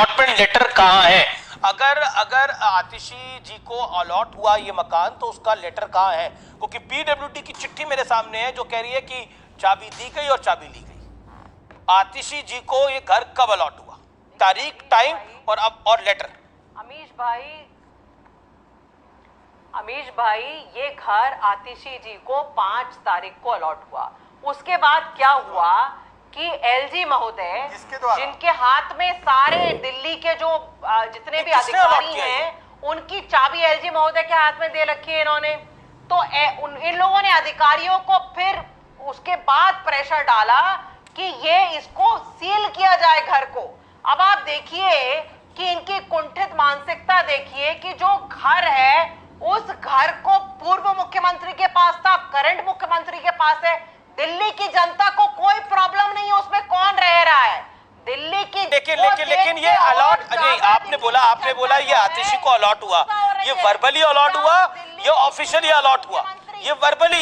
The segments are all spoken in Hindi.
अलॉटमेंट लेटर कहाँ है? अगर अगर आतिशी जी को अलॉट हुआ ये मकान तो उसका लेटर कहाँ है? क्योंकि पीडब्ल्यूडी की चिट्ठी मेरे सामने है जो कह रही है कि चाबी दी गई और चाबी ली गई। आतिशी जी को ये घर कब अलॉट हुआ, तारीख, टाइम और अब और लेटर? अमीश भाई ये घर आतिशी जी को 5 तारीख को अलॉट हुआ। उसके बाद क्या हुआ कि एलजी महोदय जिनके हाथ में सारे दिल्ली के जो जितने भी अधिकारी हैं उनकी चाबी एलजी महोदय के हाथ में दे रखी है इन्होंने, तो इन लोगों ने अधिकारियों को फिर उसके बाद प्रेशर डाला कि ये इसको सील किया जाए घर को। अब आप देखिए कि इनकी कुंठित मानसिकता देखिए कि जो घर है उस घर को पूर्व मुख्यमंत्री के पास था, करंट मुख्यमंत्री के पास है। दिल्ली की जनता को कोई प्रॉब्लम नहीं है उसमें कौन रह रहा है, दिल्ली की। लेकिन ये अलॉट नहीं, आपने बोला ये आतिशी को अलॉट हुआ, ये वर्बली अलॉट हुआ, ये ऑफिशियली अलॉट हुआ, ये वर्बली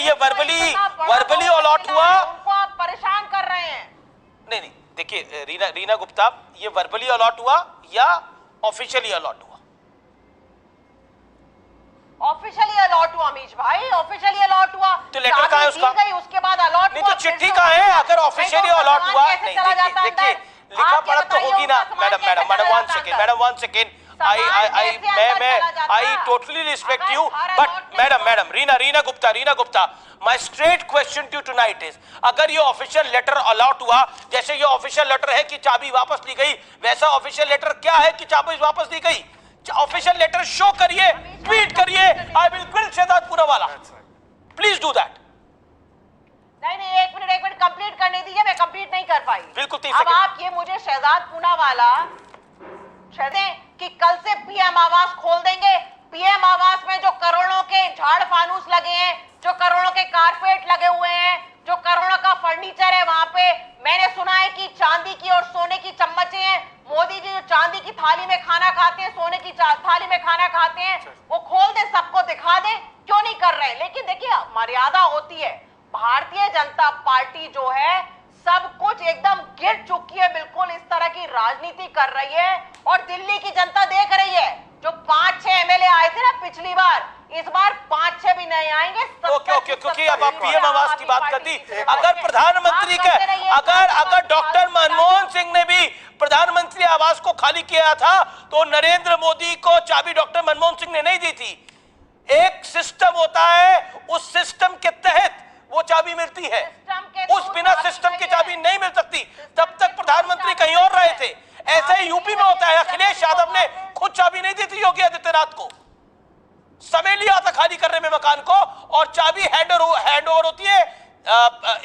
अलॉट हुआ। उनको आप परेशान कर रहे हैं। नहीं, देखिए रीना गुप्ता, ये वर्बली अलॉट हुआ या ऑफिशियली अलॉट हुआ? ऑफिशियली अलॉट हुआ अमीश भाई, ऑफिशियली अलॉट हुआ। तो लेटर कहाँ है उसका? उसके बाद अलॉट नहीं तो चिट्ठी कहाँ है? अगर ऑफिशियली अलॉट हुआ, नहीं देखिए लिखा पढ़ा तो होगी ना madam, one second, I totally respect you, but madam Reena Gupta, my straight question to you tonight is, अगर ये ऑफिशियल लेटर अलॉट हुआ, जैसे ये ऑफिशियल लेटर है कि चाबी वापस ली गई, वैसा ऑफिशियल लेटर क्या है कि चाबी वापस ली गई? ऑफिशियल लेटर शो करिए, ट्वीट करिए, I will quill Shehzad Poonawalla, please do that. नहीं, एक मिनट कंप्लीट करने दीजिए, मैं कंप्लीट नहीं कर पाई। बिल्कुल। अब आप ये मुझे शहजाद पूनावाला कि कल से पीएम आवास खोल देंगे, पीएम आवास में जो करोड़ों के झाड़ फानूस लगे हैं, जो करोड़ों के कारपेट लगे हुए हैं, जो करोड़ों का फर्नीचर है, वहां पे मैंने सुना है कि चांदी की और सोने की चम्मचें हैं। मोदी जी जो चांदी की थाली में खाना खाते हैं, सोने की थाली में खाना खाते हैं, वो खोल दे, सबको दिखा दे, क्यों नहीं कर रहे? लेकिन देखिए मर्यादा होती है। भारतीय जनता पार्टी जो है सब कुछ एकदम गिर चुकी है, बिल्कुल इस तरह की राजनीति कर रही है और दिल्ली की जनता देख रही है। जो 5-6 एमएलए आए थे ना पिछली बार, इस बार 5-6 भी नहीं आएंगे। क्योंकि अब आप पीएम आवास की बात कर दी, अगर प्रधानमंत्री का अगर डॉक्टर मनमोहन सिंह ने भी प्रधानमंत्री आवास को खाली किया था तो नरेंद्र मोदी को चाबी डॉक्टर मनमोहन सिंह ने नहीं दी थी। एक सिस्टम होता है, उस सिस्टम के तहत वो चाबी मिलती है, उस बिना सिस्टम की चाबी नहीं मिल सकती। तब तक प्रधानमंत्री कहीं और रहे थे। ऐसे ही यूपी में होता है, अखिलेश यादव ने खुद चाबी नहीं दी थी योगी आदित्यनाथ को, समय लिया था खाली करने में मकान को, और चाबी हैंड ओवर होती है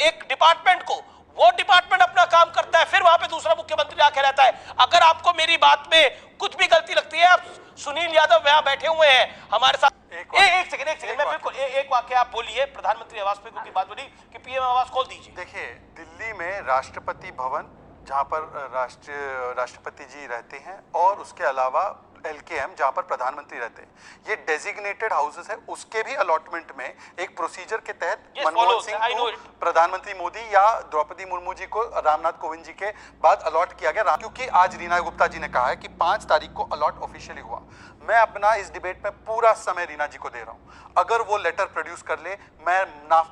एक डिपार्टमेंट को, वो डिपार्टमेंट अपना काम करता है, फिर वहां पे दूसरा मुख्यमंत्री आके रहता है। अगर आपको मेरी बात में कुछ भी गलती लगती है, आप सुनील यादव यहाँ बैठे हुए हैं हमारे साथ, एक सेकंड मैं बिल्कुल एक वाक्य आप बोलिए प्रधानमंत्री आवास पे, क्योंकि बात बोली कि पीएम आवास खोल दीजिए। देखिए दिल्ली में राष्ट्रपति भवन जहाँ पर राष्ट्रपति जी रहते हैं और उसके अलावा LKM जहाँ पर प्रधानमंत्री रहते हैं, ये डेजिग्नेटेड हाउसेस है। उसके भी अलॉटमेंट में एक प्रोसीजर के तहत मनमोहन सिंह को प्रधानमंत्री मोदी या द्रौपदी मुर्मू जी को रामनाथ कोविंद जी के बाद अलॉट किया गया, क्योंकि आज रीना गुप्ता जी ने कहा है कि 5 तारीख को अलॉट ऑफिशियली हुआ। मैं अपना इस डिबेट में पूरा समय रीना जी को दे रहा हूं। अगर वो लेटर प्रोड्यूस कर ले, मैं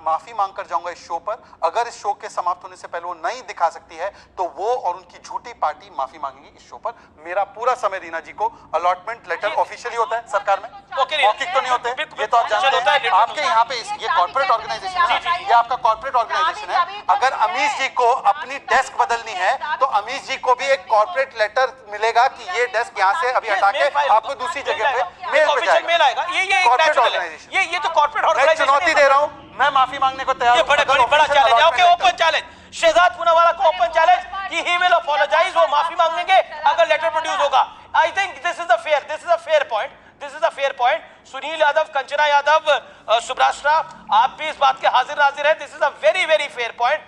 माफी मांग कर जाऊंगा इस शो पर। अगर इस शो के समाप्त होने से पहले वो नहीं दिखा सकती है तो वो और उनकी झूठी पार्टी माफी मांगेगी इस शो पर। मेरा पूरा समय रीना जी को, अलॉटमेंट लेटर ऑफिशियली होता है सरकार में, मौखिक तो नहीं होते, ये तो आप जानते हैं। आपके यहाँ पे ये कॉर्पोरेट ऑर्गेनाइजेशन है, ये आपका कॉर्पोरेट ऑर्गेनाइजेशन है। अगर अमीश जी को अपनी डेस्क बदलनी है तो अमीश जी को भी एक कॉर्पोरेट लेटर मिलेगा कि ये डेस्क यहाँ से अभी हटा के आपको दूसरी जगह पे मेल आएगा। ये तो कॉर्पोरेट ऑर्गेनाइजेशन, चुनौती दे रहा हूं, मैं माफी मांगने को तैयार हूं। बड़ा चैलेंज है। Okay, open challenge, Shehzad Poonawalla को ओपन चैलेंज कि ही विल अपोलोजाइज, वो माफी मांगेंगे अगर लेटर प्रोड्यूस होगा। I think this is a fair point. Sunil Yadav, Kanchana Yadav, सुब्रास्ट्रा, आप भी इस बात के हाजिर नाजिर हैं। This is a very fair point.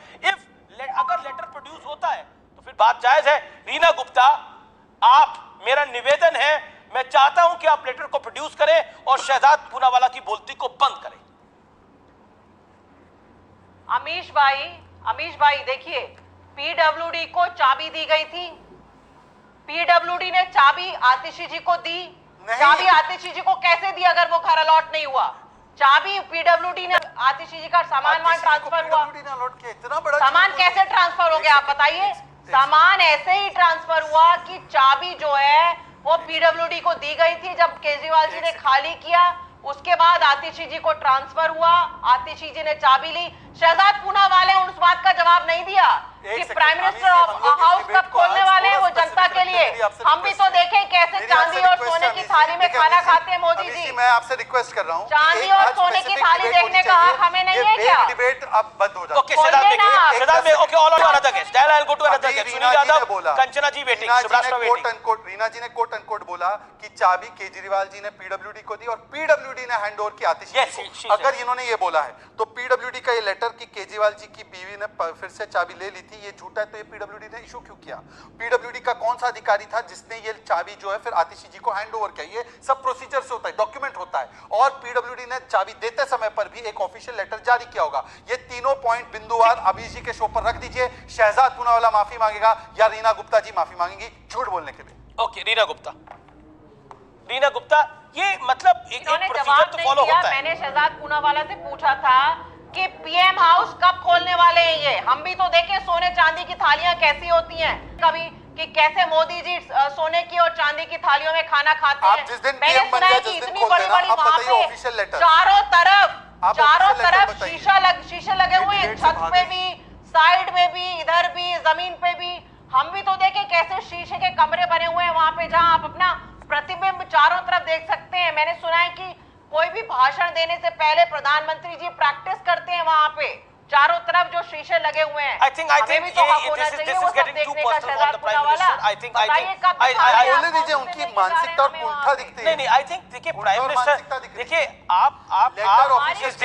अगर लेटर प्रोड्यूस होता है तो फिर बात जायज है। रीना गुप्ता, आप, मेरा निवेदन है, मैं चाहता हूं कि आप लेटर को प्रोड्यूस करें और शहजाद पूनावाला की बोलती को बंद करें। अमीश भाई देखिए, पीडब्ल्यूडी को चाबी दी गई थी, पीडब्ल्यूडी ने चाबी आतिशी जी को दी? नहीं। चाबी आतिशी जी को कैसे दी अगर वो घर अलॉट नहीं हुआ? चाबी पीडब्ल्यूडी ने, आतिशी जी का सामान वहां ट्रांसफर हुआ, PWD ने अलॉट किया, इतना बड़ा सामान झूठ कैसे ट्रांसफर हो गया आप बताइए? सामान ऐसे ही ट्रांसफर हुआ कि चाबी जो है वो पीडब्ल्यूडी को दी गई थी जब केजरीवाल जी ने खाली किया, उसके बाद आतिशी जी को ट्रांसफर हुआ, आतिशी जी ने चाबी ली। शहजाद पूनावाला ने उस बात का जवाब नहीं दिया कि प्राइम मिनिस्टर हाउस कब खोलने वाले हैं वो जनता के लिए। हम भी तो देखें कैसे चांदी और सोने की थाली में खाना खाते हैं मोदी जी। मैं आपसे रिक्वेस्ट कर रहा हूँ, चांदी और सोने की थाली देखने का हक हमें नहीं है क्या? डिबेट अब बंद हो जाए। ओके शहजाद में okay all on another guest dial I will go to another guest Sunil Yadav Kanchana ji waiting Shivraj waiting. Reena ji ने कोट अनकोट बोला कि चाबी केजरीवाल जी ने पीडब्ल्यूडी को दी और पीडब्ल्यूडी ने हैंड ओवर की आतिशी जी को। अगर इन्होंने ये बोला है तो पीडब्ल्यूडी का ये लेटर कि केजरीवाल जी की बीवी ने फिर से चाबी ले ली थी ये झूठा है, तो ये पीडब्ल्यूडी ने इशू क्यों किया? पीडब्ल्यूडी का कौन सा अधिकारी था जिसने ये चाबी जो है फिर आतिशी जी को हैंड ओवर किया? ये सब प्रोसीजर से होता है, डॉक्यूमेंट होता है। और पीडब्ल्यूडी ने चाबी देते समय पर भी एक ऑफिशियल लेटर जारी किया होगा। ये तीनों पॉइंट बिंदुवार अमीश जी के शो पर रख दीजिए। शहजाद पूनावाला माफी मांगेगा या रीना गुप्ता जी माफी मांगेंगी झूठ बोलने के लिए। ओके रीना गुप्ता ये मतलब एक प्रोसीजर तो फॉलो होता है। मैंने शहजाद पूनावाला से पूछा था कि पीएम हाउस कब खोलने वाले हैं ये? हम भी तो देखें सोने चांदी की थालियां कैसी होती हैं कभी, कि कैसे मोदी जी सोने की और चांदी की थालियों में खाना खाते हैं। जिस दिन मैंने PM बन सुना है गया, कि जिस दिन इतनी खोल बड़ी देना, बड़ी आप वहां बताइए पे ऑफिशियल लेटर। चारों तरफ बताइए। शीशे लगे हुए हैं, छत पे भी, साइड में भी, इधर भी, जमीन पे भी। हम भी तो देखें कैसे शीशे के कमरे बने हुए हैं वहां पे जहां आप अपना प्रतिबिंब चारों तरफ देख सकते हैं। मैंने सुना है कि कोई भी भाषण देने से पहले प्रधानमंत्री जी प्रैक्टिस करते हैं वहां पे, चारों तरफ जो शीशे लगे हुए हैं। I think this is getting too personal from the Prime Minister. I think बोलने दीजिए, उनकी मानसिकता और कुंठा दिखती है। नहीं आई थिंक देखिए प्राइम मिनिस्टर देखिए आप इस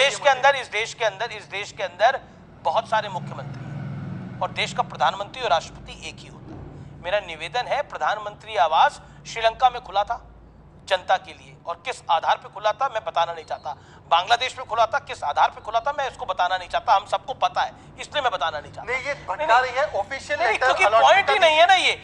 देश के अंदर बहुत सारे मुख्यमंत्री हैं और देश का प्रधानमंत्री और राष्ट्रपति एक ही होता है। मेरा निवेदन है प्रधानमंत्री आवास श्रीलंका में खुला था जनता के लिए और किस आधार पे खुला था मैं बताना नहीं चाहता। बांग्लादेश में खुला था, किस आधार पे खुला था मैं इसको बताना नहीं चाहता। हम सबको पता है इसलिए मैं बताना नहीं चाहता। नहीं ये भटका रही है ऑफिशियल लेटर, क्योंकि पॉइंट ही नहीं है ना ये।